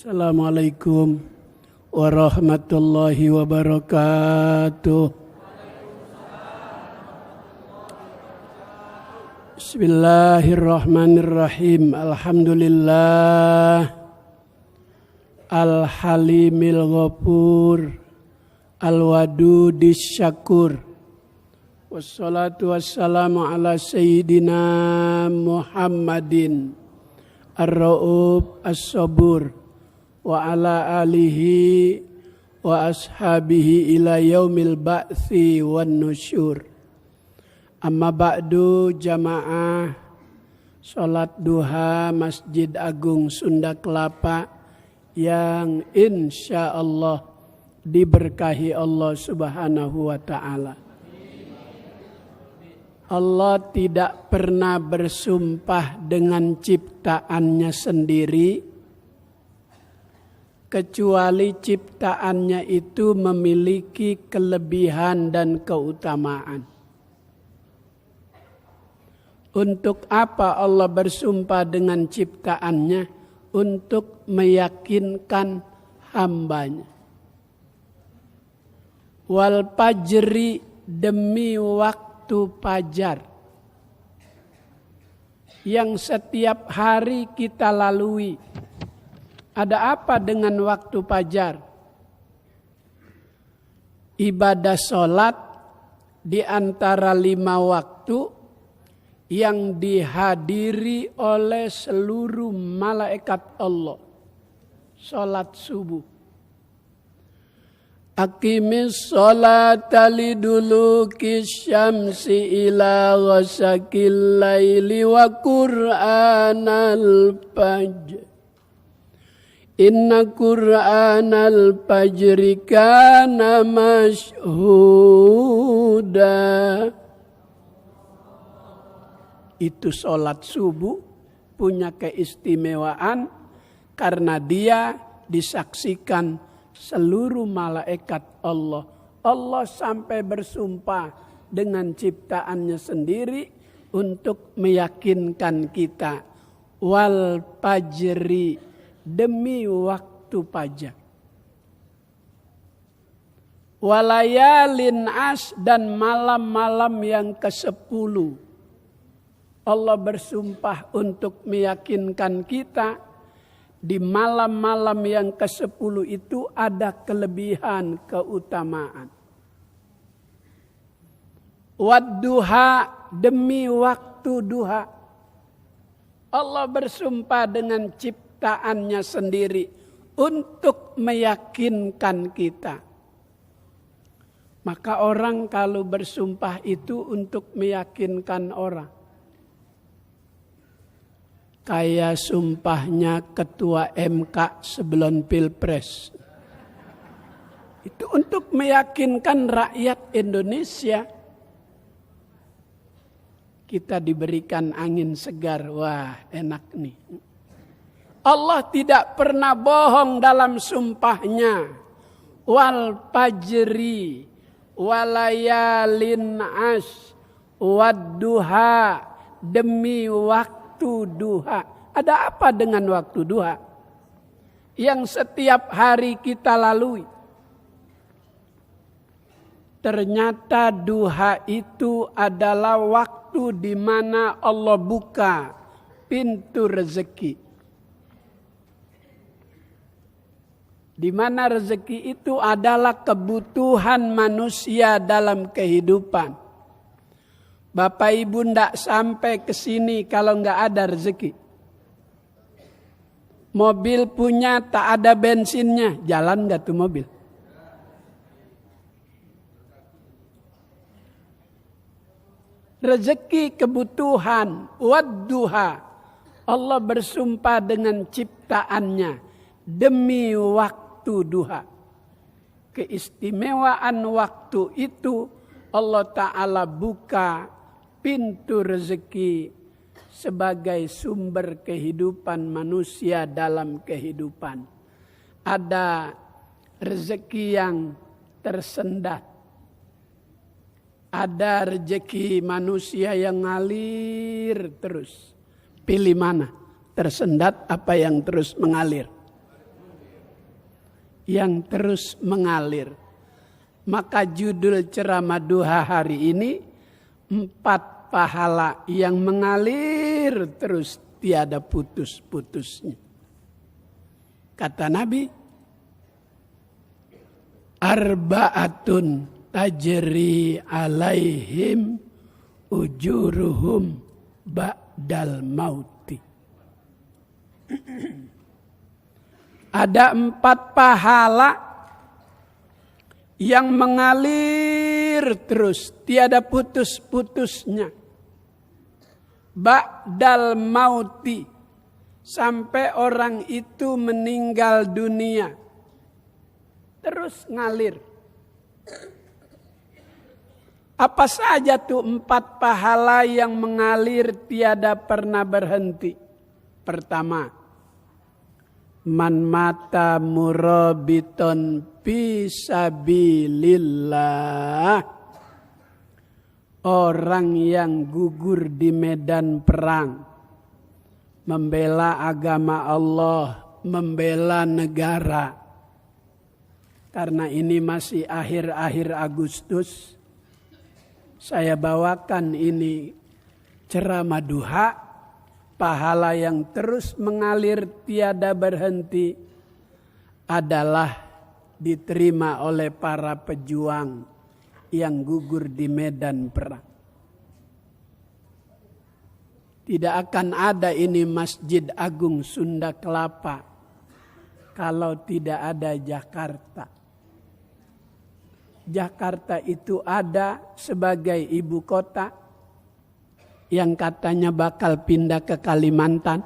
Assalamualaikum warahmatullahi wabarakatuh. Bismillahirrahmanirrahim. Alhamdulillah Al-Halimil Ghafur Al-Wadudis Syakur. Wassalatu wassalamu ala Sayyidina Muhammadin Ar-Ra'ub As-Sabur wa ala alihi wa ashabihi ila yaumil ba'thi wan nusyur. Amma ba'du, jamaah salat duha Masjid Agung Sunda Kelapa yang insya Allah diberkahi Allah Subhanahu wa ta'ala. Allah tidak pernah bersumpah dengan ciptaannya sendiri kecuali ciptaannya itu memiliki kelebihan dan keutamaan. Untuk apa Allah bersumpah dengan ciptaannya? Untuk meyakinkan hambanya. Wal fajri, demi waktu fajar yang setiap hari kita lalui. Ada apa dengan waktu fajar? Ibadah sholat di antara 5 waktu yang dihadiri oleh seluruh malaikat Allah. Sholat subuh. Aqimis sholata liduluki syamsi ila ghasaqil laili wa qur'anal fajr. Inna Qur'anal fajri kana mashhuda. Itu sholat subuh punya keistimewaan karena dia disaksikan seluruh malaikat Allah. Allah sampai bersumpah dengan ciptaannya sendiri untuk meyakinkan kita. Wal fajri, demi waktu fajar. Walayalin as, dan malam-malam yang ke-10. Allah bersumpah untuk meyakinkan kita di malam-malam yang ke-10 itu ada kelebihan keutamaan. Wadduha, demi waktu duha. Allah bersumpah dengan ciptaannya sendiri untuk meyakinkan kita. Maka orang kalau bersumpah itu untuk meyakinkan orang. Kayak sumpahnya ketua MK sebelum Pilpres. Itu untuk meyakinkan rakyat Indonesia. Kita diberikan angin segar. Wah, enak nih. Allah tidak pernah bohong dalam sumpahnya. Wal fajri walayalin as wadduha, demi waktu duha. Ada apa dengan waktu duha? Yang setiap hari kita lalui. Ternyata duha itu adalah waktu di mana Allah buka pintu rezeki. Di mana rezeki itu adalah kebutuhan manusia dalam kehidupan. Bapak Ibu ndak sampai ke sini kalau nggak ada rezeki. Mobil punya tak ada bensinnya, jalan nggak tuh mobil? Rezeki kebutuhan, wadduha. Allah bersumpah dengan ciptaannya demi waktu duha. Keistimewaan waktu itu Allah Ta'ala buka pintu rezeki sebagai sumber kehidupan manusia dalam kehidupan. Ada rezeki yang tersendat, Ada rezeki manusia yang ngalir terus. Pilih mana? Tersendat apa yang terus mengalir? Yang terus mengalir. Maka judul ceramah duha hari ini 4 pahala yang mengalir terus tiada putus-putusnya. Kata Nabi, arba'atun tajri alaihim ujuruhum ba'dal mauti. Ada 4 pahala yang mengalir terus, tiada putus-putusnya. Ba'dal mauti, sampai orang itu meninggal dunia. Terus ngalir. Apa saja tuh 4 pahala yang mengalir tiada pernah berhenti? Pertama, man mata murabiton fisabilillah. Orang yang gugur di medan perang, membela agama Allah, membela negara. Karena ini masih akhir-akhir Agustus, saya bawakan ini ceramah duha, pahala yang terus mengalir tiada berhenti adalah diterima oleh para pejuang yang gugur di medan perang. Tidak akan ada ini Masjid Agung Sunda Kelapa kalau tidak ada Jakarta. Jakarta itu ada sebagai ibu kota yang katanya bakal pindah ke Kalimantan.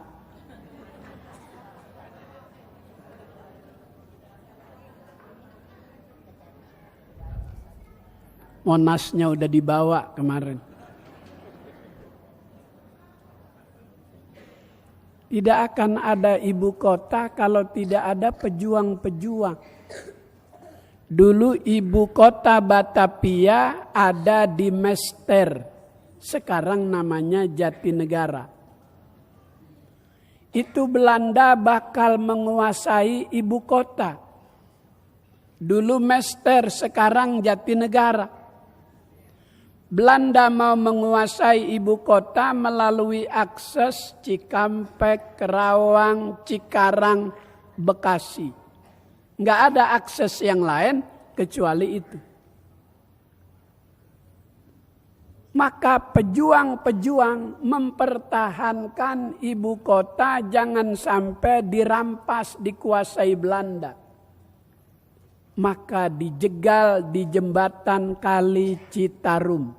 Monasnya udah dibawa kemarin. Tidak akan ada ibu kota kalau tidak ada pejuang-pejuang. Dulu ibu kota Batavia ada di Mester, sekarang namanya Jatinegara. Itu Belanda bakal menguasai ibu kota. Dulu Mester, sekarang Jatinegara. Belanda mau menguasai ibu kota melalui akses Cikampek, Kerawang, Cikarang, Bekasi. Nggak ada akses yang lain kecuali itu. Maka pejuang-pejuang mempertahankan ibu kota jangan sampai dirampas, dikuasai Belanda. Maka dijegal di jembatan Kali Citarum.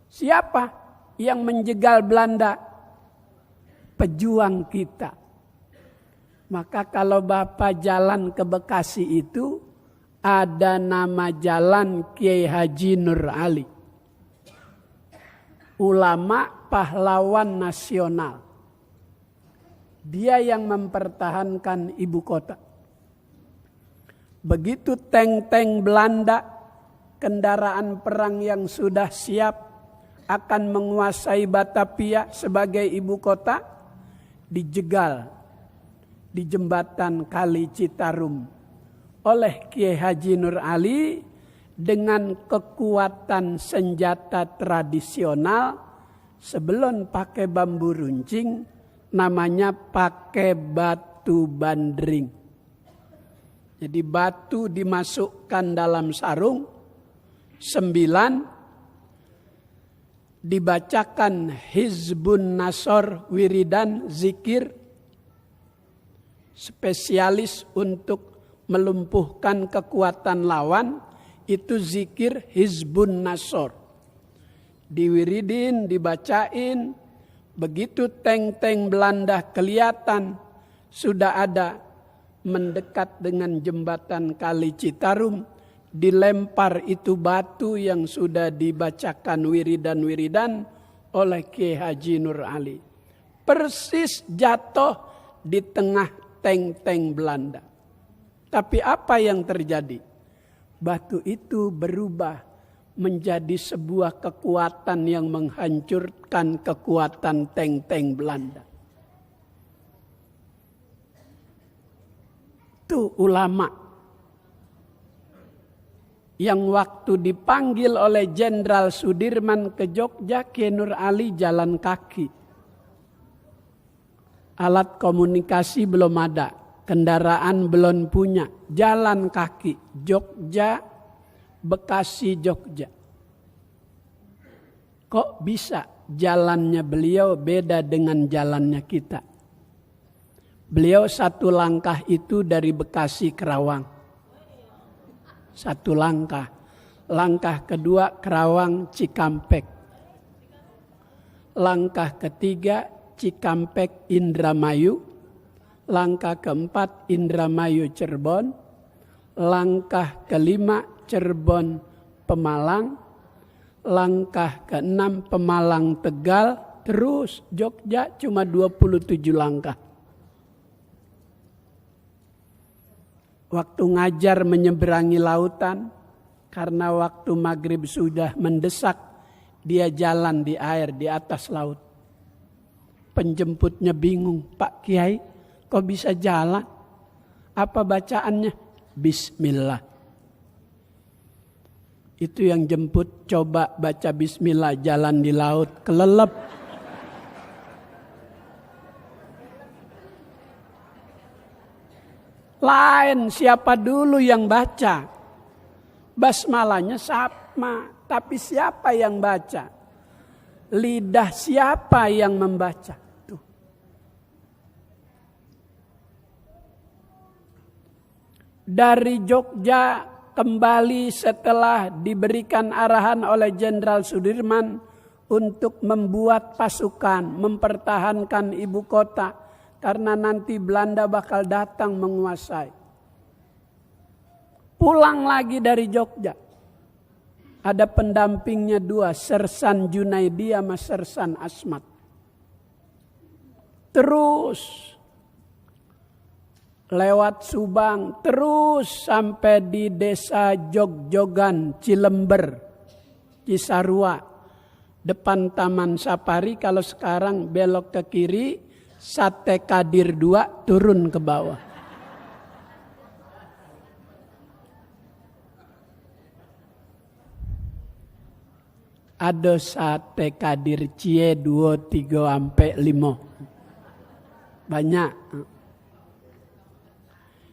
Siapa yang menjegal Belanda? Pejuang kita. Maka kalau Bapak jalan ke Bekasi itu ada nama jalan Kiai Haji Nur Ali. Ulama pahlawan nasional. Dia yang mempertahankan ibu kota. Begitu tank-tank Belanda, kendaraan perang yang sudah siap akan menguasai Batavia sebagai ibu kota, dijegal di jembatan Kali Citarum oleh Kiai Haji Nur Ali dengan kekuatan senjata tradisional. Sebelum pakai bambu runcing, namanya pakai batu bandring. Jadi batu dimasukkan dalam sarung, 9 dibacakan Hizbun Nasor, wiridan, zikir, spesialis untuk melumpuhkan kekuatan lawan, itu zikir Hizbun Nasor. Diwiridin, dibacain, begitu tank-tank Belanda kelihatan sudah ada mendekat dengan jembatan Kali Citarum, dilempar itu batu yang sudah dibacakan wiridan-wiridan oleh Kiai Haji Nur Ali. Persis jatuh di tengah tank-tank Belanda. Tapi apa yang terjadi? Batu itu berubah menjadi sebuah kekuatan yang menghancurkan kekuatan tank-tank Belanda. Itu ulama yang waktu dipanggil oleh Jenderal Sudirman ke Jogja, Kiai Nur Ali jalan kaki. Alat komunikasi belum ada, kendaraan belum punya, jalan kaki. Jogja, Bekasi, Jogja. Kok bisa jalannya beliau beda dengan jalannya kita? Beliau satu langkah itu dari Bekasi Kerawang. Satu langkah. Langkah kedua Kerawang Cikampek. Langkah ketiga Cikampek Indramayu. Langkah keempat Indramayu Cirebon. Langkah kelima Cirebon Pemalang. Langkah keenam Pemalang Tegal. Terus Jogja cuma 27 langkah. Waktu ngajar menyeberangi lautan, karena waktu maghrib sudah mendesak, dia jalan di air di atas laut. Penjemputnya bingung, Pak Kiai, kok bisa jalan? Apa bacaannya? Bismillah. Itu yang jemput, coba baca bismillah, jalan di laut, kelelep. Lain siapa dulu yang baca. Basmalahnya sama, tapi siapa yang baca? Lidah siapa yang membaca? Tuh. Dari Jogja kembali setelah diberikan arahan oleh Jenderal Sudirman untuk membuat pasukan, mempertahankan ibu kota. Karena nanti Belanda bakal datang menguasai. Pulang lagi dari Jogja. Ada pendampingnya dua, Sersan Junaidi sama Sersan Asmat. Terus lewat Subang, terus sampai di desa Jogjogan, Cilember, Cisarua. Depan Taman Safari, kalau sekarang belok ke kiri, Sate Kadir 2 turun ke bawah. Ada Sate Kadir Cie 2, 3, sampai 5. Banyak.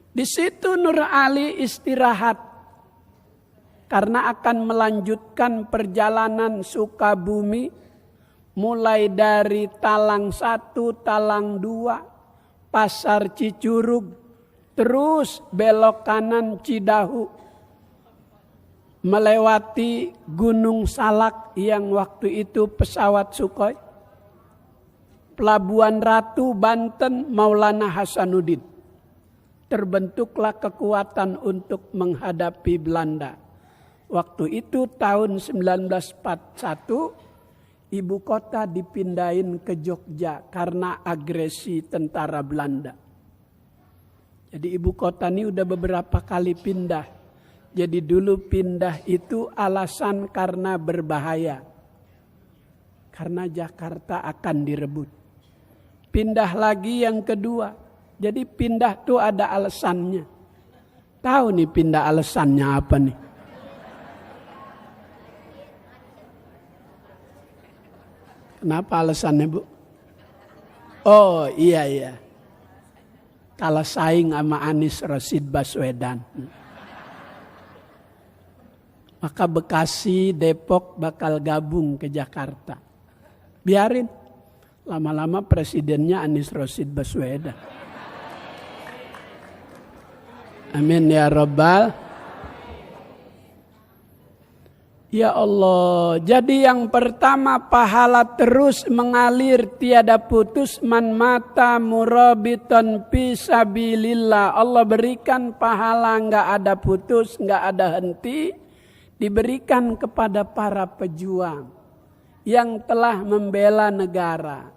Di situ Nur Ali istirahat. Karena akan melanjutkan perjalanan Sukabumi. Mulai dari Talang 1, Talang 2, Pasar Cicurug, terus belok kanan Cidahu, melewati Gunung Salak yang waktu itu pesawat Sukhoi, Pelabuhan Ratu, Banten, Maulana Hasanuddin. Terbentuklah kekuatan untuk menghadapi Belanda. Waktu itu tahun 1941, ibu kota dipindahin ke Jogja karena agresi tentara Belanda. Jadi ibu kota ini udah beberapa kali pindah. Jadi dulu pindah itu alasan karena berbahaya. Karena Jakarta akan direbut. Pindah lagi yang kedua. Jadi pindah tuh ada alasannya. Tahu nih pindah alasannya apa nih? Kenapa alasannya, Bu? Oh iya. Kalau saing sama Anies Rashid Baswedan. Maka Bekasi, Depok bakal gabung ke Jakarta. Biarin. Lama-lama presidennya Anies Rashid Baswedan. Amin ya Rabbal. Ya Allah, jadi yang pertama pahala terus mengalir tiada putus, man mata murabiton fisabilillah. Allah berikan pahala enggak ada putus, enggak ada henti, diberikan kepada para pejuang yang telah membela negara.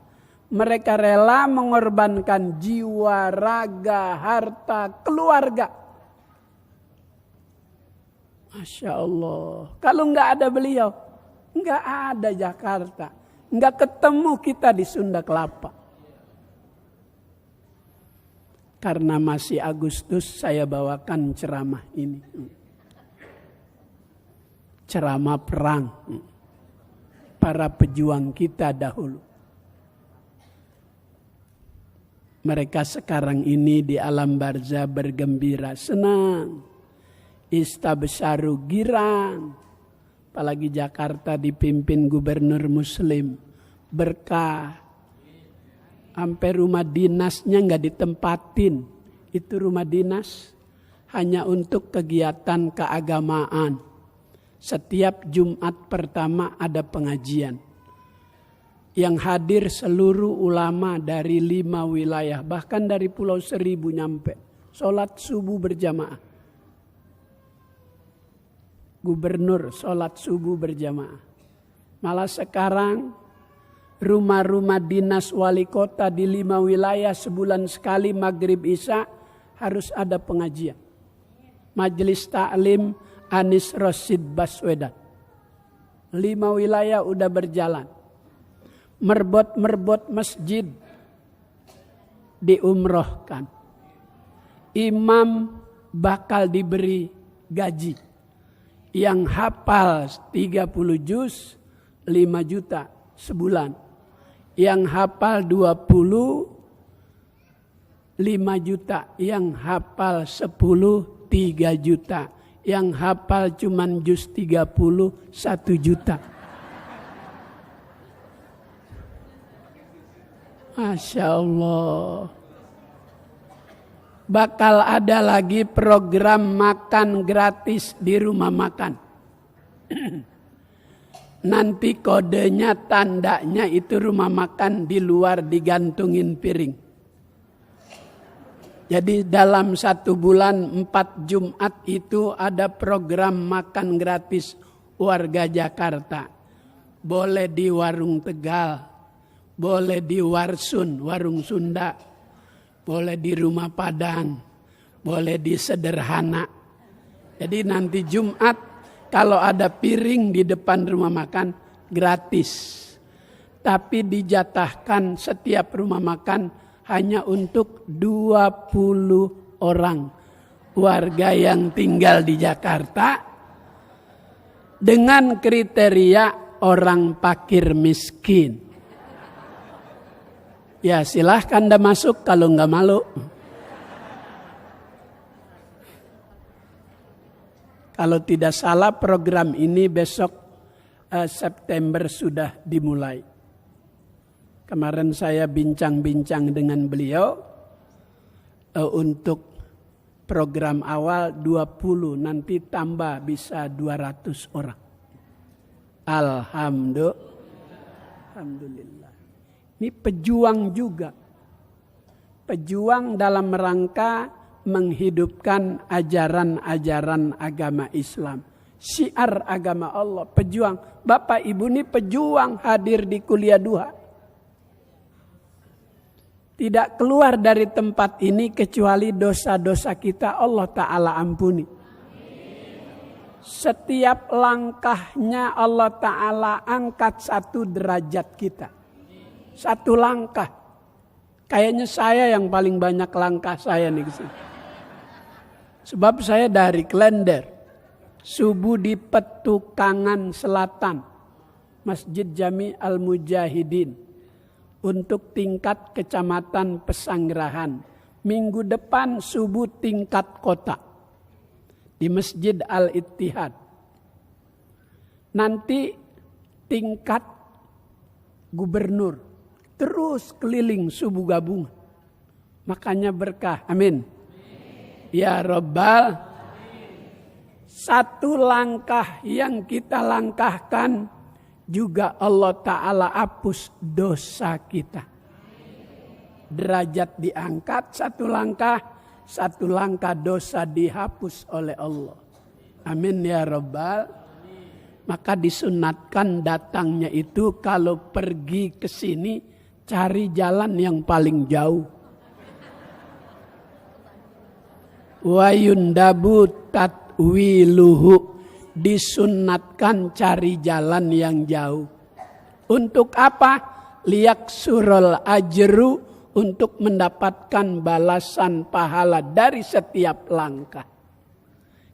Mereka rela mengorbankan jiwa, raga, harta, keluarga. Masya Allah. Kalau nggak ada beliau, nggak ada Jakarta. Nggak ketemu kita di Sunda Kelapa. Karena masih Agustus saya bawakan ceramah ini. Ceramah perang. Para pejuang kita dahulu. Mereka sekarang ini di alam barzah bergembira, senang. Istabsyaru girang. Apalagi Jakarta dipimpin gubernur muslim. Berkah. Sampai rumah dinasnya nggak ditempatin. Itu rumah dinas hanya untuk kegiatan keagamaan. Setiap Jumat pertama ada pengajian. Yang hadir seluruh ulama dari 5 wilayah. Bahkan dari Pulau Seribu nyampe. Sholat subuh berjamaah. Gubernur sholat subuh berjamaah. Malah sekarang rumah-rumah dinas wali kota di 5 wilayah sebulan sekali maghrib isya harus ada pengajian. Majelis Ta'lim Anies Rashid Baswedan. 5 wilayah udah berjalan. Merbot-merbot masjid diumrohkan. Imam bakal diberi gaji. Yang hafal 30 juz 5 juta sebulan. Yang hafal 20 5 juta. Yang hafal 10 3 juta. Yang hafal cuman juz 30 1 juta. Masya Allah. Bakal ada lagi program makan gratis di rumah makan. Nanti kodenya, tandanya itu rumah makan, di luar digantungin piring. Jadi dalam 1 bulan 4 Jumat itu ada program makan gratis warga Jakarta. Boleh di warung Tegal. Boleh di Warsun, warung Sunda. Boleh di rumah Padang. Boleh di Sederhana. Jadi nanti Jumat kalau ada piring di depan rumah makan gratis. Tapi dijatahkan setiap rumah makan hanya untuk 20 orang. Warga yang tinggal di Jakarta. Dengan kriteria orang fakir miskin. Ya silahkan Anda masuk kalau nggak malu. Kalau tidak salah program ini besok September sudah dimulai. Kemarin saya bincang-bincang dengan beliau untuk program awal 20, nanti tambah bisa 200 orang. Alhamdulillah. Ini pejuang juga. Pejuang dalam rangka menghidupkan ajaran-ajaran agama Islam. Syiar agama Allah, pejuang. Bapak Ibu ini pejuang hadir di kuliah duha. Tidak keluar dari tempat ini kecuali dosa-dosa kita Allah Ta'ala ampuni. Setiap langkahnya Allah Ta'ala angkat 1 derajat kita. 1 langkah. Kayaknya saya yang paling banyak langkah saya nih kesini. Sebab saya dari Klender. Subuh di Petukangan Selatan. Masjid Jami Al-Mujahidin. Untuk tingkat kecamatan Pesanggerahan. Minggu depan subuh tingkat kota. Di Masjid Al-Ittihad. Nanti tingkat gubernur. Terus keliling subuh gabung. Makanya berkah. Amin. Ya Rabbal. 1 langkah yang kita langkahkan. Juga Allah Ta'ala hapus dosa kita. Derajat diangkat 1 langkah. 1 langkah dosa dihapus oleh Allah. Amin ya Rabbal. Maka disunatkan datangnya itu kalau pergi ke sini cari jalan yang paling jauh. Wa yundabu tatwiluhu. disunnatkan cari jalan yang jauh. Untuk apa? Liyaksurul ajru, untuk mendapatkan balasan pahala dari setiap langkah.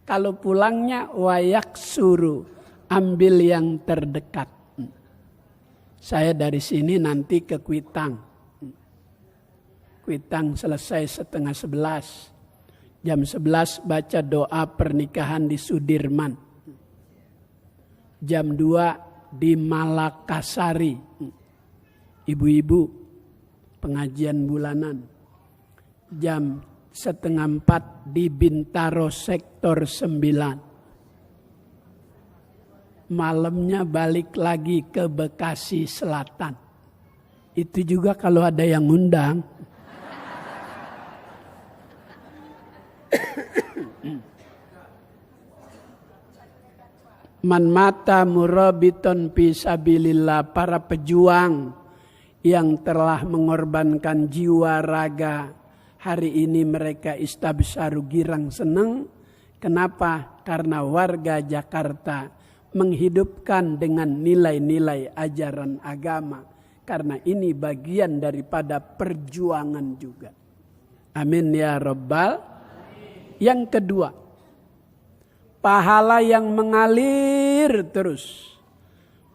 Kalau pulangnya wayaksuru, ambil yang terdekat. Saya dari sini nanti ke Kuitang. Kuitang selesai 10:30. Jam 11 baca doa pernikahan di Sudirman. Jam 2 di Malakasari. Ibu-ibu pengajian bulanan. Jam 3:30 di Bintaro sektor 9. Malamnya balik lagi ke Bekasi Selatan. Itu juga kalau ada yang ngundang. Man mata murabiton fisabilillah, para pejuang yang telah mengorbankan jiwa raga. Hari ini mereka istabsyaru, girang senang. Kenapa? Karena warga Jakarta menghidupkan dengan nilai-nilai ajaran agama. Karena ini bagian daripada perjuangan juga. Amin ya Rabbal. Yang kedua, pahala yang mengalir terus.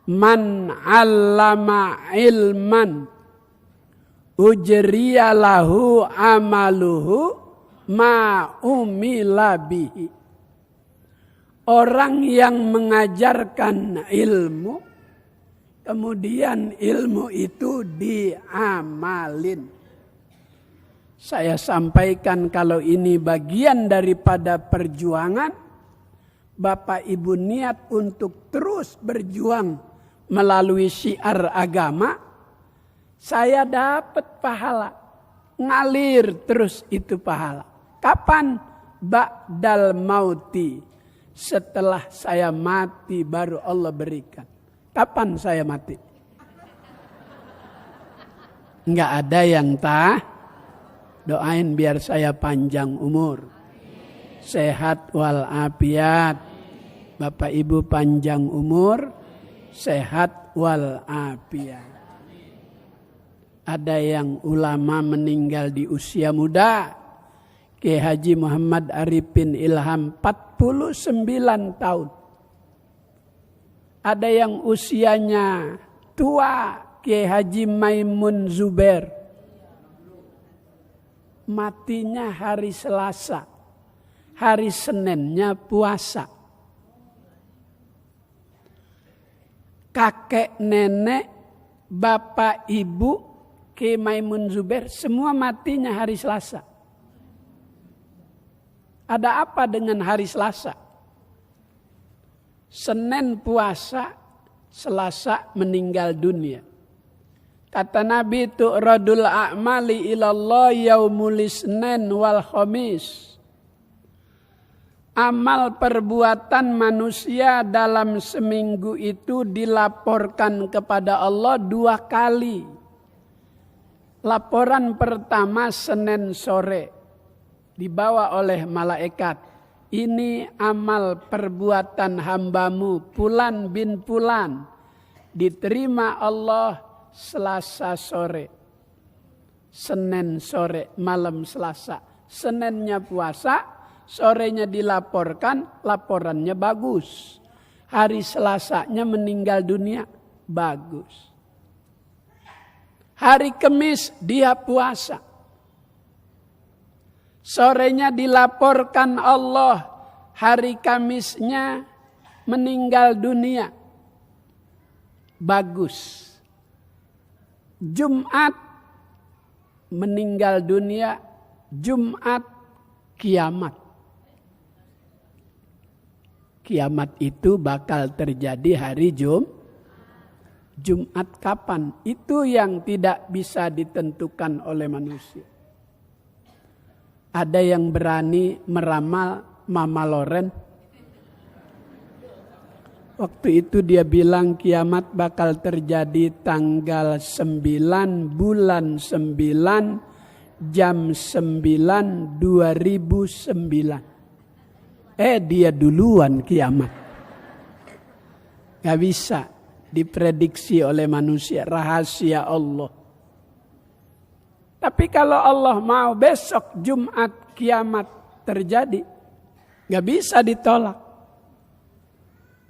Man 'allama ilman ujriya lahu amaluhu ma umila bihi. Orang yang mengajarkan ilmu, kemudian ilmu itu diamalin. Saya sampaikan kalau ini bagian daripada perjuangan, Bapak Ibu niat untuk terus berjuang melalui syiar agama, saya dapat pahala. Ngalir terus itu pahala. Kapan? Ba'dal mauti. Setelah saya mati baru Allah berikan. Kapan saya mati? Enggak ada yang doain biar saya panjang umur. Sehat walafiat. Bapak Ibu panjang umur, sehat walafiat. Ada yang ulama meninggal di usia muda. Kiai Haji Muhammad Arifin Ilham 49 tahun. Ada yang usianya tua, Kiai Haji Maimun Zubair. Matinya hari Selasa. Hari Seninnya puasa. Kakek, nenek, bapak, ibu, Kiai Maimun Zubair, semua matinya hari Selasa. Ada apa dengan hari Selasa? Senin puasa, Selasa meninggal dunia. Kata Nabi, tu'radul a'mali ilallah yaumul isnin wal khamis. Amal perbuatan manusia dalam seminggu itu dilaporkan kepada Allah 2 kali. Laporan pertama Senin sore dibawa oleh malaikat. Ini amal perbuatan hambamu Fulan bin Fulan. Diterima Allah Selasa sore. Senin sore, malam Selasa. Seninnya puasa. Sorenya dilaporkan, laporannya bagus. Hari Selasanya meninggal dunia, bagus. Hari Kamis dia puasa. Sorenya dilaporkan Allah, hari Kamisnya meninggal dunia, bagus. Jumat meninggal dunia, Jumat kiamat. Kiamat itu bakal terjadi hari Jumat kapan? Itu yang tidak bisa ditentukan oleh manusia. Ada yang berani meramal Mama Loren. Waktu itu dia bilang kiamat bakal terjadi tanggal 9 bulan 9 jam 9 2009. Dia duluan kiamat. Gak bisa diprediksi oleh manusia, rahasia Allah. Tapi kalau Allah mau besok Jumat kiamat terjadi, gak bisa ditolak.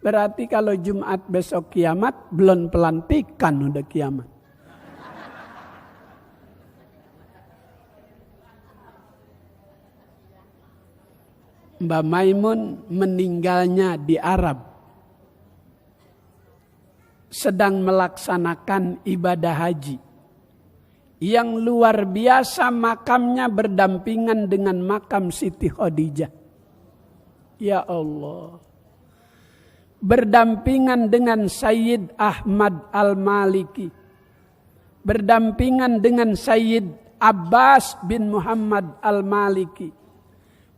Berarti kalau Jumat besok kiamat, belum pelantikan udah kiamat. Mbak Maimun meninggalnya di Arab, sedang melaksanakan ibadah haji. Yang luar biasa makamnya berdampingan dengan makam Siti Khadijah. Ya Allah. Berdampingan dengan Sayyid Ahmad Al-Maliki. Berdampingan dengan Sayyid Abbas bin Muhammad Al-Maliki.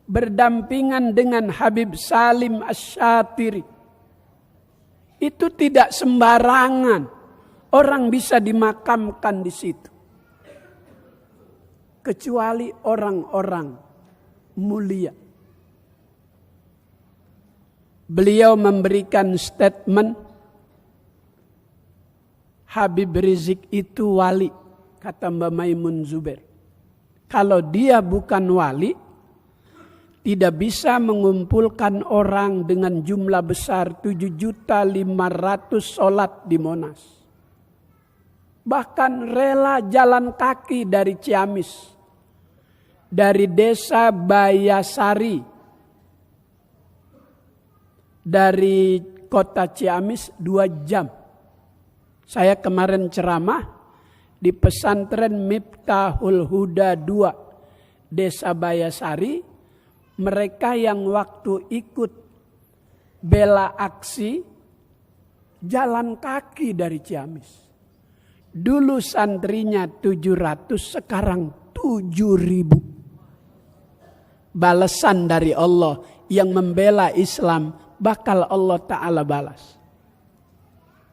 Berdampingan dengan Habib Salim Asy-Syatiri. Itu tidak sembarangan orang bisa dimakamkan di situ. Kecuali orang-orang mulia. Beliau memberikan statement, Habib Rizik itu wali, kata Mbak Maimun Zubair. Kalau dia bukan wali, tidak bisa mengumpulkan orang dengan jumlah besar 7.500.000 sholat di Monas. Bahkan rela jalan kaki dari Ciamis, dari desa Bayasari, dari kota Ciamis 2 jam. Saya kemarin ceramah di pesantren Miftahul Huda 2, desa Bayasari. Mereka yang waktu ikut bela aksi jalan kaki dari Ciamis. Dulu santrinya 700, sekarang 7.000. Balasan dari Allah yang membela Islam bakal Allah Ta'ala balas.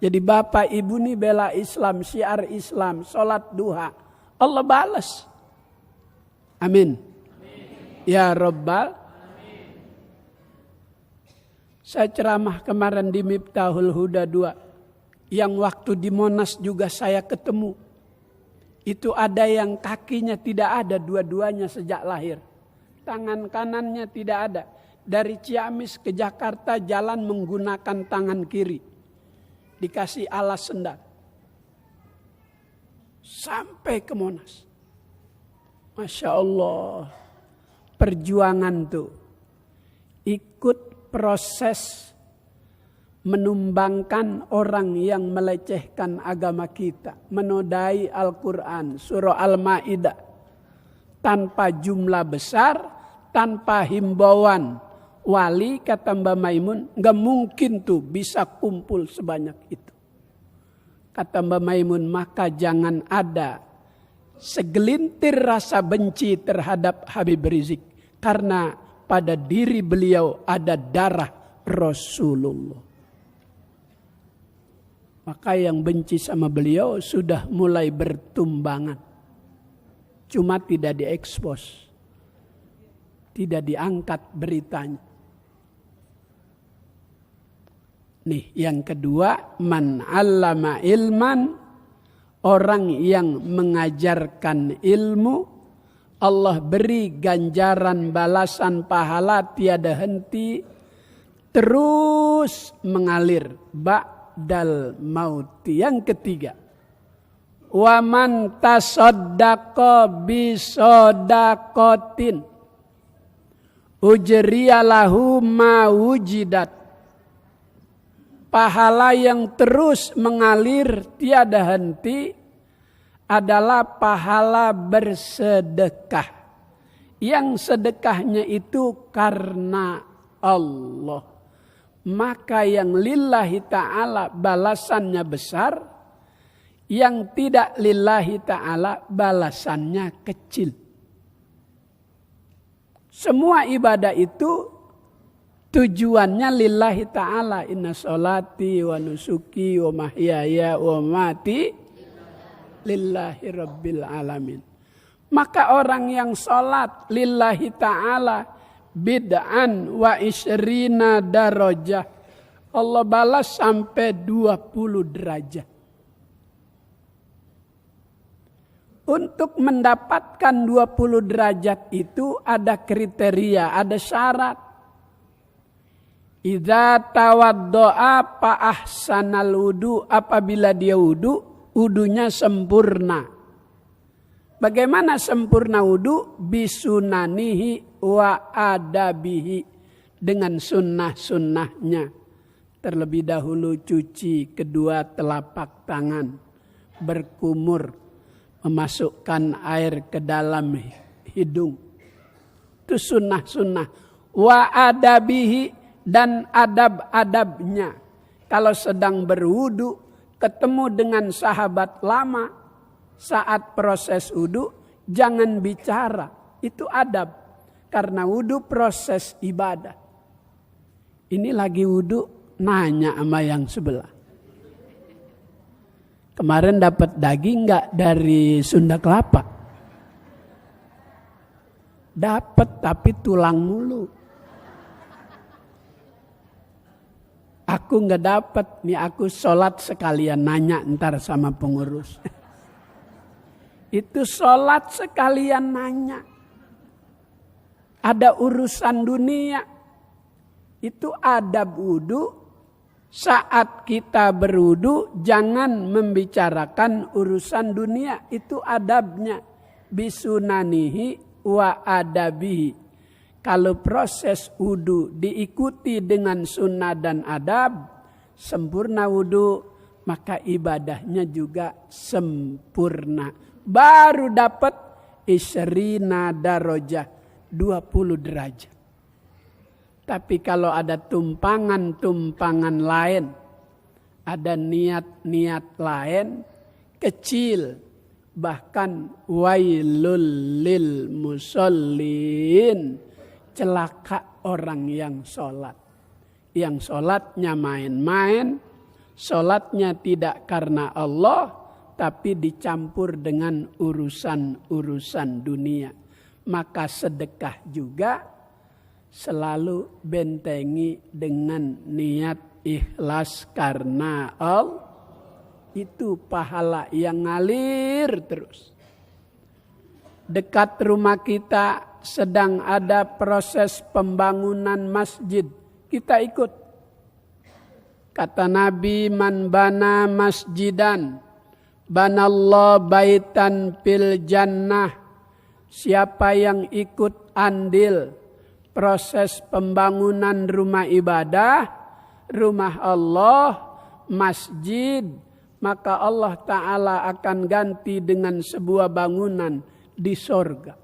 Jadi bapak ibu nih bela Islam, syiar Islam, sholat duha, Allah balas. Amin. Ya Rabbal. Saya ceramah kemarin di Miftahul Huda 2. Yang waktu di Monas juga saya ketemu. Itu ada yang kakinya tidak ada dua-duanya sejak lahir. Tangan kanannya tidak ada. Dari Ciamis ke Jakarta jalan menggunakan tangan kiri. Dikasih alas sendal. Sampai ke Monas. Masya Allah. Perjuangan tuh. Ikut proses menumbangkan orang yang melecehkan agama kita. Menodai Al-Quran, surah Al-Ma'idah. Tanpa jumlah besar, tanpa himbauan wali, kata Mbak Maimun, gak mungkin tuh bisa kumpul sebanyak itu. Kata Mbak Maimun, maka jangan ada segelintir rasa benci terhadap Habib Rizik. Karena pada diri beliau ada darah Rasulullah. Maka yang benci sama beliau sudah mulai bertumbangan. Cuma tidak diekspos. Tidak diangkat beritanya. Nih yang kedua, man 'allama ilman, orang yang mengajarkan ilmu, Allah beri ganjaran balasan pahala tiada henti, terus mengalir ba'dal mauti. Yang ketiga, wa man tasaddaqa bi shadaqatin ujriya lahu ma wujidat. Pahala yang terus mengalir tiada henti adalah pahala bersedekah. Yang sedekahnya itu karena Allah. Maka yang lillahi ta'ala balasannya besar. Yang tidak lillahi ta'ala balasannya kecil. Semua ibadah itu tujuannya lillahi ta'ala. Inna sholati wa nusuki wa mahyaya wa mati lillahi rabbil alamin. Maka orang yang sholat lillahi ta'ala bid'an wa isyrina darajah. Allah balas sampai 20 derajat. Untuk mendapatkan 20 derajat itu ada kriteria, ada syarat. Idza tawaddo'a fa ahsanal wudu, apabila dia wudu, wudunya sempurna. Bagaimana sempurna wudu? Bisunanihi wa adabihi, dengan sunnah-sunnahnya. Terlebih dahulu cuci kedua telapak tangan, berkumur, memasukkan air ke dalam hidung. Itu sunnah-sunnah. Wa adabihi, dan adab-adabnya. Kalau sedang berwudu, ketemu dengan sahabat lama, saat proses wudu, jangan bicara. Itu adab. Karena wudu proses ibadah. Ini lagi wudu, nanya sama yang sebelah. Kemarin dapat daging nggak dari Sunda Kelapa? Dapat, tapi tulang mulu. Aku nggak dapat, nih aku sholat sekalian nanya ntar sama pengurus. Itu sholat sekalian nanya. Ada urusan dunia. Itu adab wudu. Saat kita berwudu, jangan membicarakan urusan dunia. Itu adabnya. Bisunanihi wa adabihi. Kalau proses wudu diikuti dengan sunnah dan adab, sempurna wudu, maka ibadahnya juga sempurna. Baru dapat isrina darajah, 20 derajat. Tapi kalau ada tumpangan-tumpangan lain, ada niat-niat lain, kecil, bahkan wailul lil musallin, celaka orang yang sholat. Yang sholatnya main-main, sholatnya tidak karena Allah, tapi dicampur dengan urusan-urusan dunia. Maka sedekah juga selalu bentengi dengan niat ikhlas karena Allah. Itu pahala yang ngalir terus. Dekat rumah kita sedang ada proses pembangunan masjid. Kita ikut. Kata Nabi, man bana masjidan, banallahu baitan fil jannah. Siapa yang ikut andil proses pembangunan rumah ibadah, rumah Allah, masjid, maka Allah Ta'ala akan ganti dengan sebuah bangunan di sorga.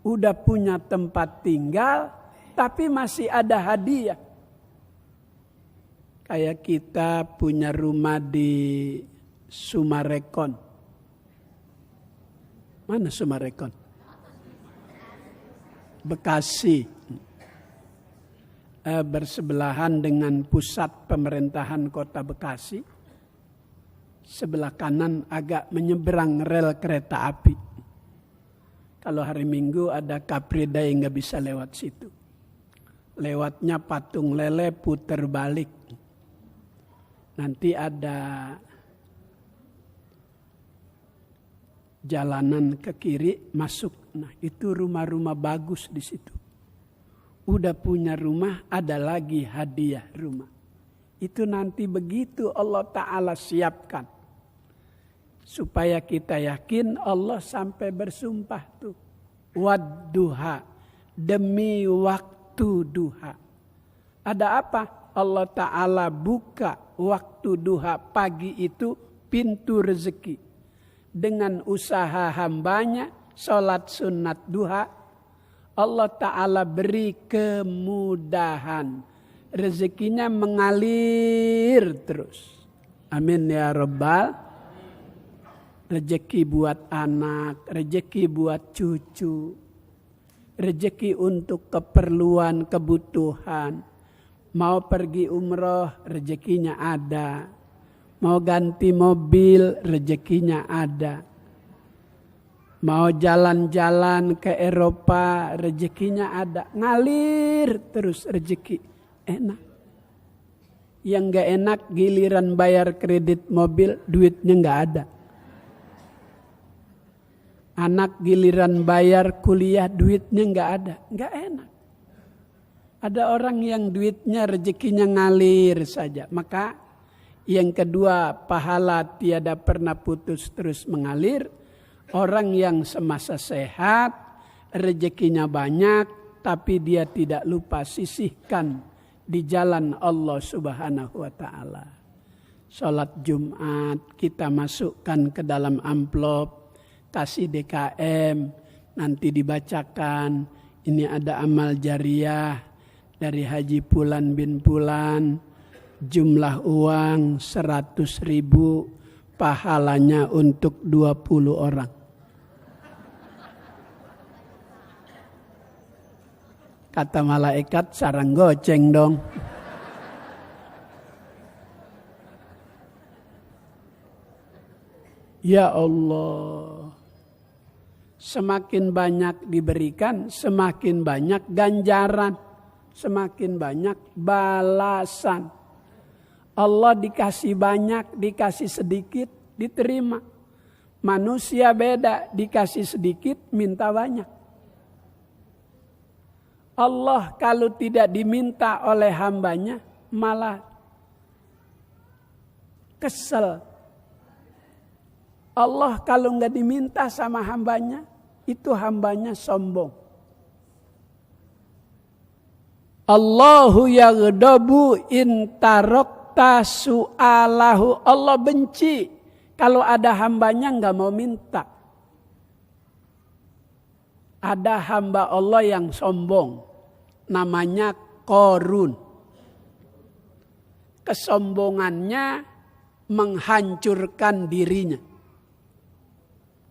Udah punya tempat tinggal, tapi masih ada hadiah. Kayak kita punya rumah di Sumarekon. Mana Sumarekon? Bekasi. Bersebelahan dengan pusat pemerintahan kota Bekasi. Sebelah kanan agak menyeberang rel kereta api. Kalau hari Minggu ada Capri Day nggak bisa lewat situ. Lewatnya Patung Lele puter balik. Nanti ada jalanan ke kiri masuk. Nah itu rumah-rumah bagus di situ. Udah punya rumah, ada lagi hadiah rumah. Itu nanti begitu Allah Ta'ala siapkan. Supaya kita yakin Allah sampai bersumpah tuh. Wadduha, demi waktu duha. Ada apa? Allah Ta'ala buka waktu duha pagi itu pintu rezeki. Dengan usaha hambanya, sholat sunat duha, Allah Ta'ala beri kemudahan. Rezekinya mengalir terus. Amin ya Rabbal. Rezeki buat anak, rezeki buat cucu, rezeki untuk keperluan, kebutuhan. Mau pergi umroh, rezekinya ada. Mau ganti mobil, rezekinya ada. Mau jalan-jalan ke Eropa, rezekinya ada. Ngalir terus rezeki. Enak. Yang gak enak giliran bayar kredit mobil, duitnya gak ada. Anak giliran bayar kuliah, duitnya gak ada. Gak enak. Ada orang yang duitnya rezekinya ngalir saja. Maka yang kedua, pahala tiada pernah putus terus mengalir. Orang yang semasa sehat, rezekinya banyak, tapi dia tidak lupa sisihkan di jalan Allah Subhanahu wa ta'ala. Sholat Jumat kita masukkan ke dalam amplop, kasih DKM, nanti dibacakan, ini ada amal jariah dari Haji Pulan bin Pulan, jumlah uang 100.000, pahalanya untuk 20 orang. Kata malaikat, sarang goceng dong. Ya Allah, semakin banyak diberikan, semakin banyak ganjaran, semakin banyak balasan. Allah dikasih banyak, dikasih sedikit, diterima. Manusia beda, dikasih sedikit, minta banyak. Allah kalau tidak diminta oleh hambanya, malah kesel. Allah kalau nggak diminta sama hambanya, itu hambanya sombong. Allahu yaghdabu in tarakta su'alahu. Allah benci kalau ada hambanya nggak mau minta. Ada hamba Allah yang sombong, namanya Qarun. Kesombongannya menghancurkan dirinya.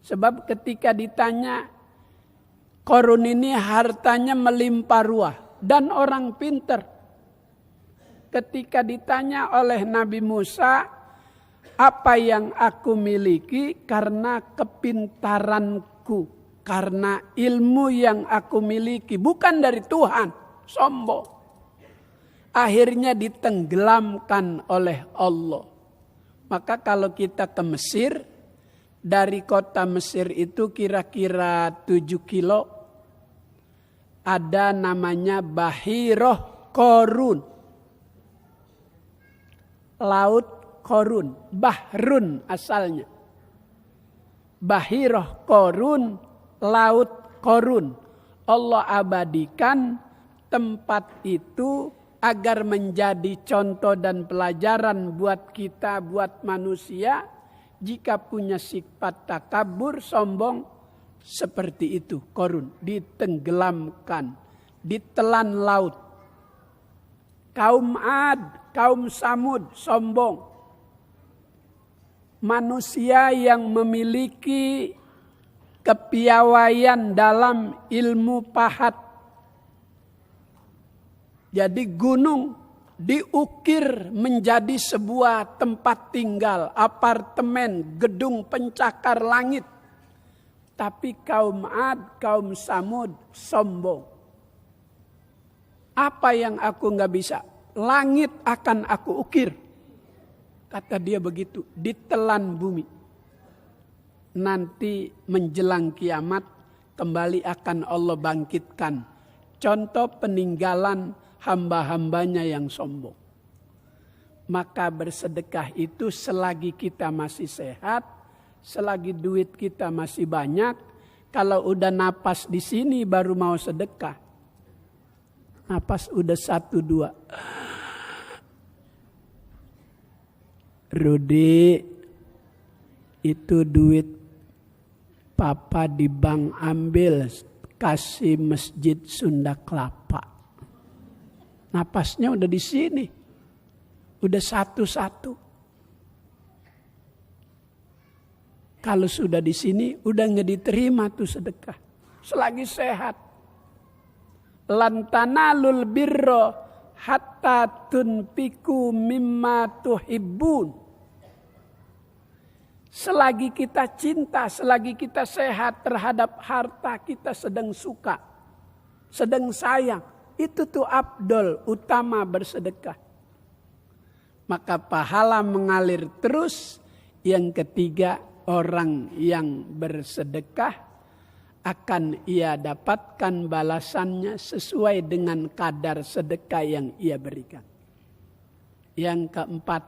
Sebab ketika ditanya, Qarun ini hartanya melimpah ruah dan orang pinter. Ketika ditanya oleh Nabi Musa, apa yang aku miliki karena kepintaranku, karena ilmu yang aku miliki, bukan dari Tuhan, sombong. Akhirnya ditenggelamkan oleh Allah. Maka kalau kita ke Mesir, dari kota Mesir itu kira-kira 7 kilo, ada namanya Bahiroh Qarun. Laut Qarun, Bahrun asalnya. Bahiroh Qarun, Laut Qarun. Allah abadikan tempat itu agar menjadi contoh dan pelajaran buat kita, buat manusia. Jika punya sifat takabur, sombong, seperti itu Qarun, ditenggelamkan, ditelan laut. Kaum Ad, kaum Samud, sombong. Manusia yang memiliki kepiawaian dalam ilmu pahat. Jadi gunung diukir menjadi sebuah tempat tinggal, apartemen, gedung pencakar langit. Tapi kaum Ad, kaum Samud sombong. Apa yang aku nggak bisa? Langit akan aku ukir. Kata dia begitu, ditelan bumi. Nanti menjelang kiamat kembali akan Allah bangkitkan. Contoh peninggalan hamba-hambanya yang sombong. Maka bersedekah itu selagi kita masih sehat, selagi duit kita masih banyak. Kalau udah napas di sini baru mau sedekah. Napas udah 1, 2. Rudi, itu duit Papa di bank ambil, kasih Masjid Sunda Kelapa. Napasnya udah di sini. Udah 1-1. Kalau sudah di sini, udah nggak diterima tuh sedekah. Selagi sehat. Lantanalul birro hatta tunfiku mimma tuhibbun. Selagi kita cinta, selagi kita sehat terhadap harta, kita sedang suka, sedang sayang. Itu tuh afdol, utama bersedekah. maka pahala mengalir terus. Yang ketiga, orang yang bersedekah akan ia dapatkan balasannya sesuai dengan kadar sedekah yang ia berikan. Yang keempat,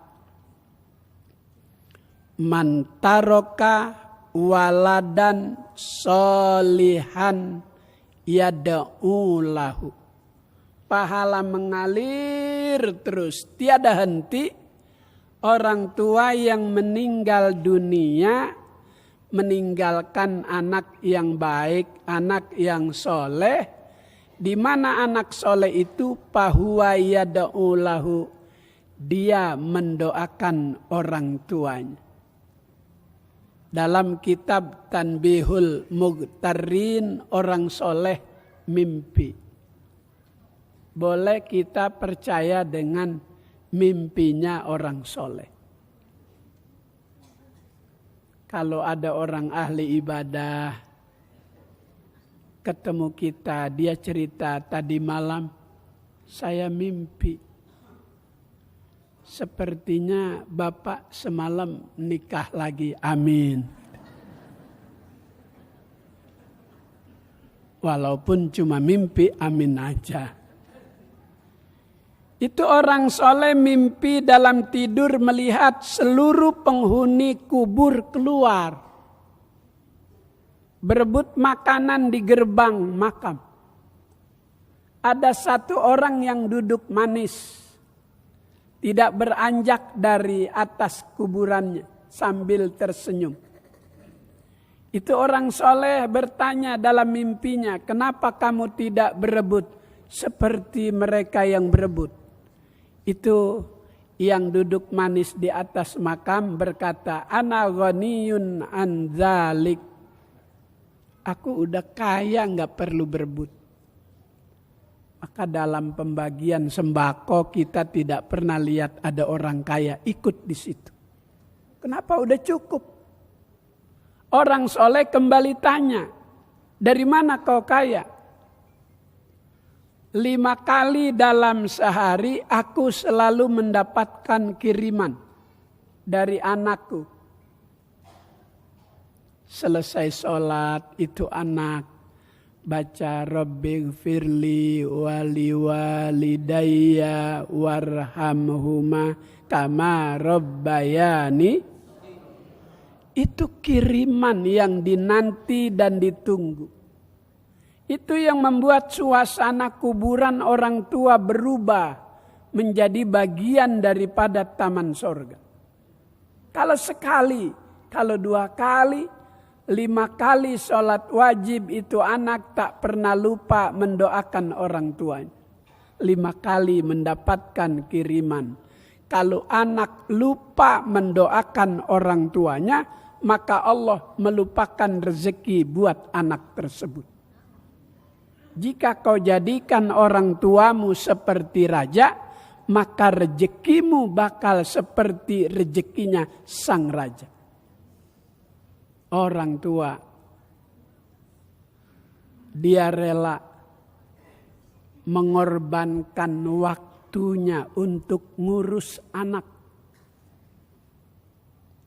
man taroka waladan solihan yada'u lahu. Pahala mengalir terus, tiada henti. Orang tua yang meninggal dunia meninggalkan anak yang baik, anak yang soleh. Di mana anak soleh itu fahuwa yada'u lahu, dia mendoakan orang tuanya. Dalam kitab Tanbihul Mughtarin, orang soleh mimpi. Boleh kita percaya dengan mimpinya orang soleh. Kalau ada orang ahli ibadah ketemu kita, dia cerita, tadi malam saya mimpi. Sepertinya Bapak semalam nikah lagi, amin. Walaupun cuma mimpi, amin aja. Itu orang soleh mimpi dalam tidur melihat seluruh penghuni kubur keluar. Berebut makanan di gerbang makam. Ada satu orang yang duduk manis. Tidak beranjak dari atas kuburannya sambil tersenyum. Itu orang soleh bertanya dalam mimpinya, kenapa kamu tidak berebut seperti mereka yang berebut? Itu yang duduk manis di atas makam berkata, ana ghaniyun an dzalik. Aku udah kaya, gak perlu berebut. Maka dalam pembagian sembako kita tidak pernah lihat ada orang kaya ikut di situ. Kenapa udah cukup? Orang soleh kembali tanya, dari mana kau kaya? 5 kali dalam sehari aku selalu mendapatkan kiriman dari anakku. Selesai sholat itu anak baca Rabbighfirli wali walidayya warhamhuma kama rabbayani. Itu kiriman yang dinanti dan ditunggu. Itu yang membuat suasana kuburan orang tua berubah menjadi bagian daripada taman sorga. Kalau sekali, kalau 2 kali, 5 kali sholat wajib itu anak tak pernah lupa mendoakan orang tuanya. 5 kali mendapatkan kiriman. Kalau anak lupa mendoakan orang tuanya, maka Allah melupakan rezeki buat anak tersebut. Jika kau jadikan orang tuamu seperti raja, maka rezekimu bakal seperti rezekinya sang raja. Orang tua, dia rela mengorbankan waktunya untuk ngurus anak.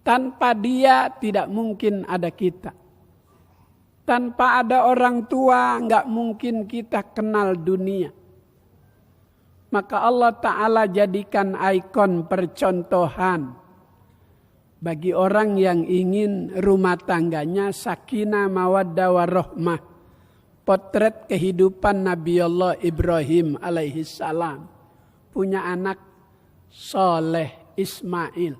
Tanpa dia tidak mungkin ada kita. Tanpa ada orang tua enggak mungkin kita kenal dunia. Maka Allah Ta'ala jadikan ikon percontohan bagi orang yang ingin rumah tangganya sakinah mawaddah warahmah. Potret kehidupan Nabi Allah Ibrahim alaihi salam. Punya anak soleh Ismail.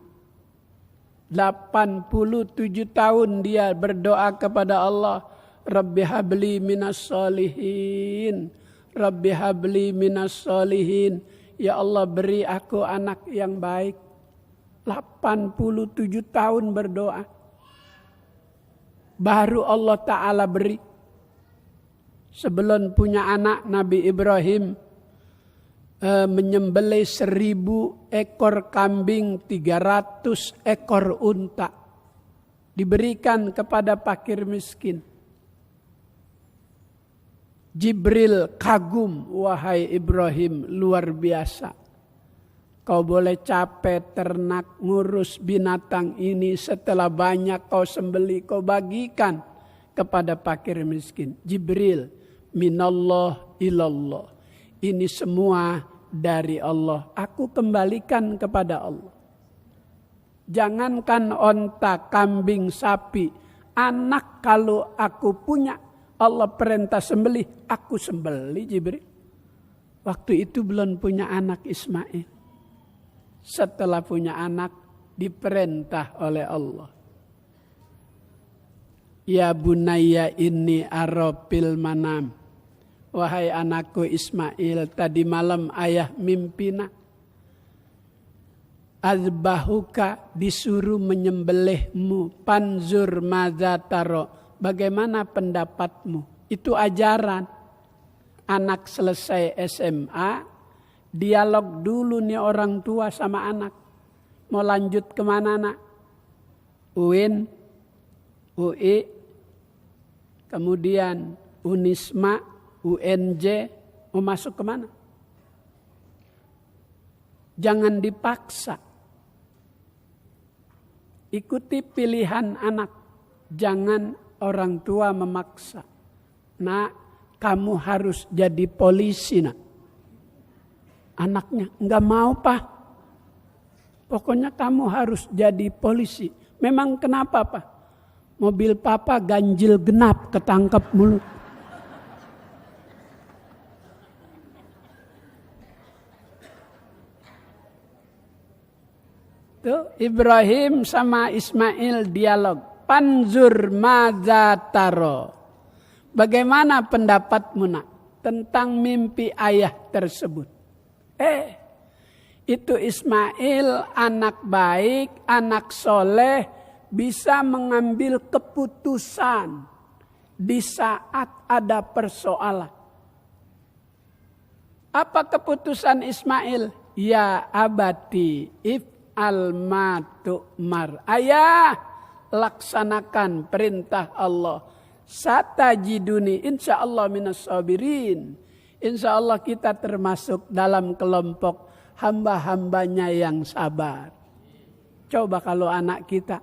87 tahun dia berdoa kepada Allah. Rabbi habli minas solihin. Rabbi habli minas solihin. Ya Allah beri aku anak yang baik. 87 tahun berdoa. Baru Allah Ta'ala beri. Sebelum punya anak Nabi Ibrahim menyembelih 1000 ekor kambing, 300 ekor unta. Diberikan kepada fakir miskin. Jibril kagum, wahai Ibrahim luar biasa. Kau boleh capek ternak ngurus binatang ini, setelah banyak kau sembeli, kau bagikan kepada fakir miskin. Jibril, minallah ilallah. Ini semua dari Allah. Aku kembalikan kepada Allah. Jangankan onta, kambing, sapi, anak kalau aku punya, Allah perintah sembelih, aku sembelih Jibril. Waktu itu belum punya anak Ismail. Setelah punya anak, diperintah oleh Allah. Ya bunayya inni arafil manam. Wahai anakku Ismail, tadi malam ayah mimpina. Azbahuka, disuruh menyembelihmu. Panzur madza taro, bagaimana pendapatmu? Itu ajaran. Anak selesai SMA, dialog dulu nih orang tua sama anak. Mau lanjut kemana nak? UIN, UI, kemudian Unisma, UNJ, mau masuk kemana? Jangan dipaksa. Ikuti pilihan anak. Jangan orang tua memaksa. Nak, kamu harus jadi polisi nak. Anaknya, enggak mau pak. Pokoknya kamu harus jadi polisi. Memang kenapa pak? Mobil papa ganjil genap, ketangkep mulu. Tuh, Ibrahim sama Ismail dialog. Panzur madza taro. Bagaimana pendapatmu nak tentang mimpi ayah tersebut? Itu Ismail anak baik, anak soleh, bisa mengambil keputusan di saat ada persoalan. Apa keputusan Ismail? Ya abati if'al ma tu'mar. Ayah, laksanakan perintah Allah. Satajiduni insyaallah minas sabirin. Insyaallah kita termasuk dalam kelompok hamba-hambanya yang sabar. Coba kalau anak kita.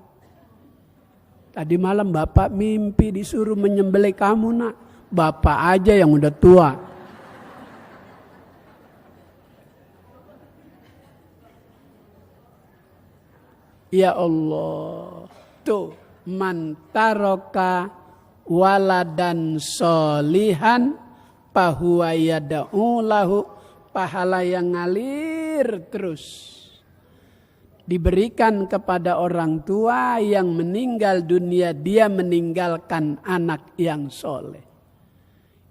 Tadi malam bapak mimpi disuruh menyembelih kamu nak. Bapak aja yang udah tua. Ya Allah. Tuh. Man taroka waladan solihan fahuwa yada'u lahu, pahala yang ngalir terus diberikan kepada orang tua yang meninggal dunia, dia meninggalkan anak yang soleh.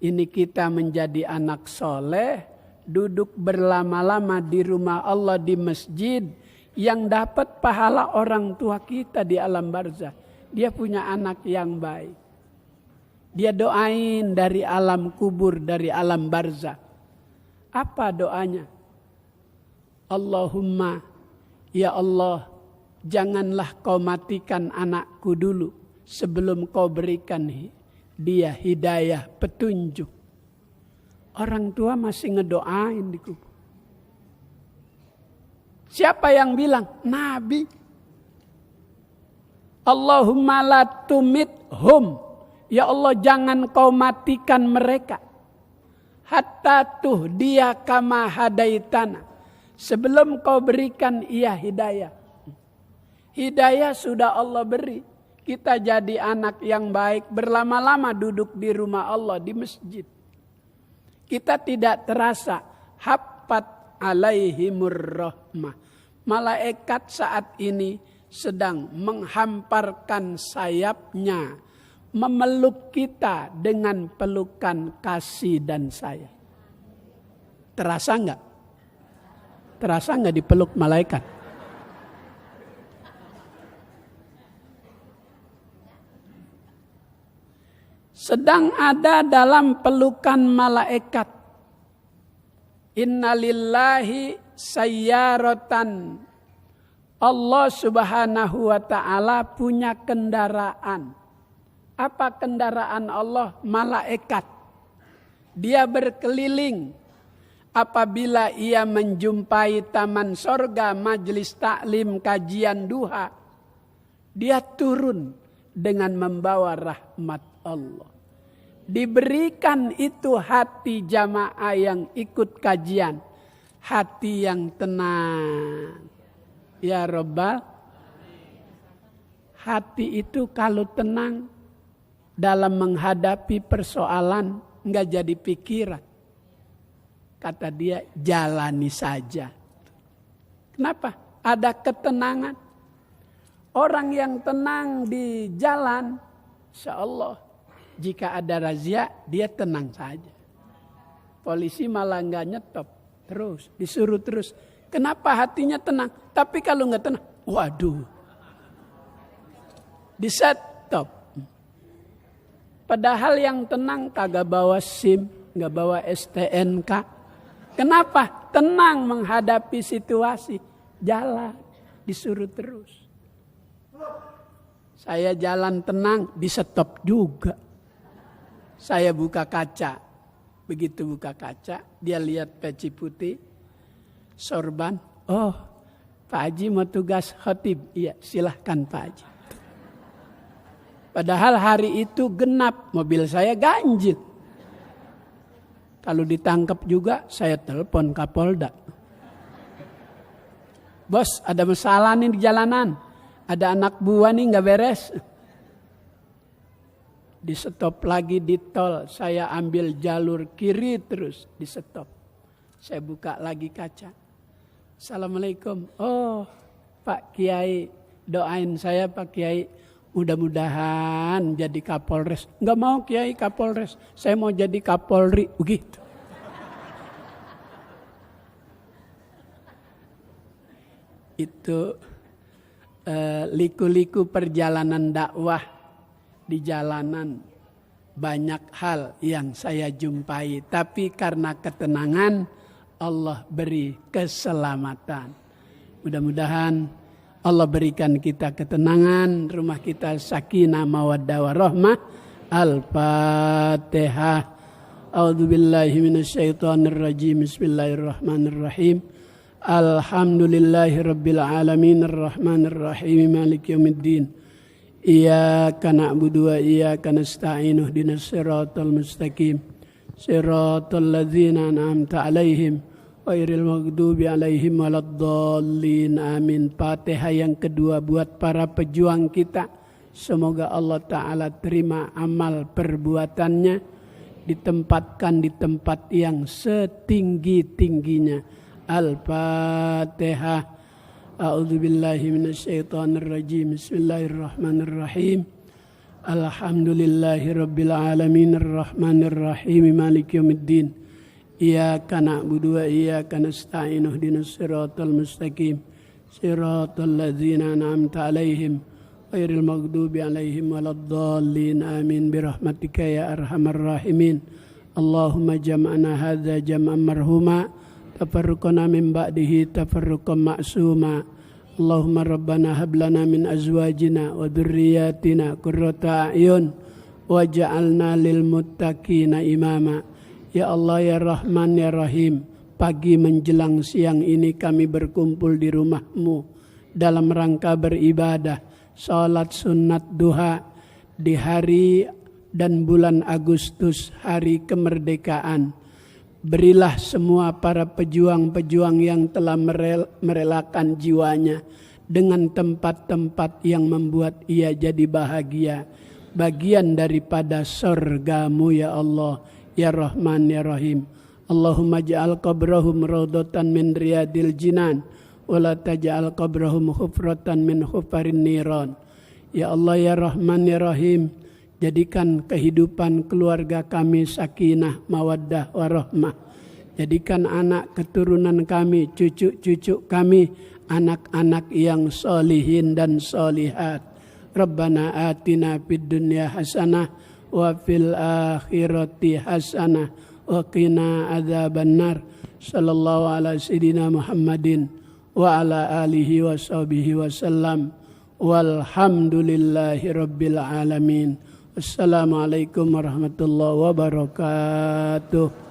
Ini kita menjadi anak soleh, duduk berlama-lama di rumah Allah, di masjid, yang dapat pahala orang tua kita di alam barzah. Dia punya anak yang baik. Dia doain dari alam kubur, dari alam barzah. Apa doanya? Allahumma, ya Allah, janganlah kau matikan anakku dulu sebelum kau berikan dia hidayah, petunjuk. Orang tua masih ngedoain di kubur. Siapa yang bilang? Nabi. Allahumma la tumithum. Ya Allah, jangan kau matikan mereka. Hatta tuhdiya kama hadaitana. Sebelum kau berikan ia hidayah. Hidayah sudah Allah beri. Kita jadi anak yang baik. Berlama-lama duduk di rumah Allah, di masjid. Kita tidak terasa. Haffat alaihimur rahmah. Malaikat saat ini sedang menghamparkan sayapnya. Memeluk kita dengan pelukan kasih dan sayang. Terasa enggak? Terasa enggak dipeluk malaikat? Sedang ada dalam pelukan malaikat. Innalillahi sayyaratan. Allah subhanahu wa ta'ala punya kendaraan. Apa kendaraan Allah? Malaikat. Dia berkeliling. apabila ia menjumpai taman sorga, majelis taklim, kajian duha, dia turun dengan membawa rahmat Allah. Diberikan itu hati jamaah yang ikut kajian, hati yang tenang. Ya Rabbal, hati itu kalau tenang dalam menghadapi persoalan enggak jadi pikiran. Kata dia, jalani saja. Kenapa? Ada ketenangan. Orang yang tenang di jalan, insya Allah, jika ada razia, dia tenang saja. Polisi malah enggak nyetop, terus disuruh terus. Kenapa hatinya tenang? Tapi kalau enggak tenang, waduh, di-stop. Padahal yang tenang kagak bawa SIM, enggak bawa STNK. Kenapa? Tenang menghadapi situasi. Jalan, disuruh terus. Saya jalan tenang, di-stop juga. Saya buka kaca. Begitu buka kaca, dia lihat peci putih, sorban. Oh, Pak Haji mau tugas khotib. Iya, silahkan Pak Haji. Padahal hari itu genap, mobil saya ganjil. Kalau ditangkap juga, saya telepon Kapolda. Bos, ada masalah nih di jalanan. Ada anak buah nih nggak beres. Di stop lagi di tol, saya ambil jalur kiri terus di stop. Saya buka lagi kaca. Assalamualaikum. Oh, Pak Kiai, doain saya Pak Kiai. Mudah-mudahan jadi Kapolres. Enggak mau Kiai Kapolres. Saya mau jadi Kapolri. Begitu. Itu liku-liku perjalanan dakwah di jalanan. Banyak hal yang saya jumpai. Tapi karena ketenangan, Allah beri keselamatan. Mudah-mudahan Allah berikan kita ketenangan, rumah kita sakinah, mawaddah, warahmah. Al-Fatihah. A'udzubillahi minasyaitonirrajim. Bismillahirrahmanirrahim. Alhamdulillahirabbil alamin, arrahmanirrahim, maliki yaumiddin. Iyyaka na'budu wa iyyaka nasta'in. Ihdinas siratal mustaqim. Siratal ladzina an'amta 'alaihim ghairil maghdubi 'alaihim waladdallin. Amin. Fatihah yang kedua buat para pejuang kita. Semoga Allah Ta'ala terima amal perbuatannya, ditempatkan di tempat yang setinggi-tingginya. Al-Fatihah. A'udzubillahi minasyaitonirrajim. Bismillahirrahmanirrahim. Alhamdulillahirabbil alamin, arrahmanirrahim, maliki yaumiddin. Iyyaka na'budu wa iyyaka nasta'in. Ihdinas siratal mustaqim. Siratal ladzina an'amta 'alaihim ghairil maghdubi 'alaihim waladdallin. Amin birahmatika ya arhamar rahimin. Allahumma jam'ana hadza jam'an marhuma, tafarruqana min ba'dihi tafarruqan ma'suma. Allahumma rabbana hab lana min azwajina wa dhurriyyatina qurrata a'yun waj'alna lil muttaqina imama. Ya Allah, ya Rahman, ya Rahim, pagi menjelang siang ini kami berkumpul di rumah-Mu dalam rangka beribadah, salat sunat duha di hari dan bulan Agustus, hari kemerdekaan. Berilah semua para pejuang-pejuang yang telah merelakan jiwanya dengan tempat-tempat yang membuat ia jadi bahagia, bagian daripada surga-Mu ya Allah, ya Rahman, ya Rahim. Allahumma ja'al qabrahum raudatan min riyadil jinan wa la taj'al qabrahum hufratan min hufarin niran. Ya Allah, ya Rahman, ya Rahim, jadikan kehidupan keluarga kami sakinah, mawaddah, warahmah. Jadikan anak keturunan kami, cucu-cucu kami, anak-anak yang solihin dan solihat. Rabbana atina fid dunya hasanah wa fil akhirati hasanah wa qina adzabannar. Sallallahu ala sayyidina Muhammadin wa ala alihi wa sahbihi wasallam. Walhamdulillahi rabbil alamin. Assalamualaikum warahmatullahi wabarakatuh.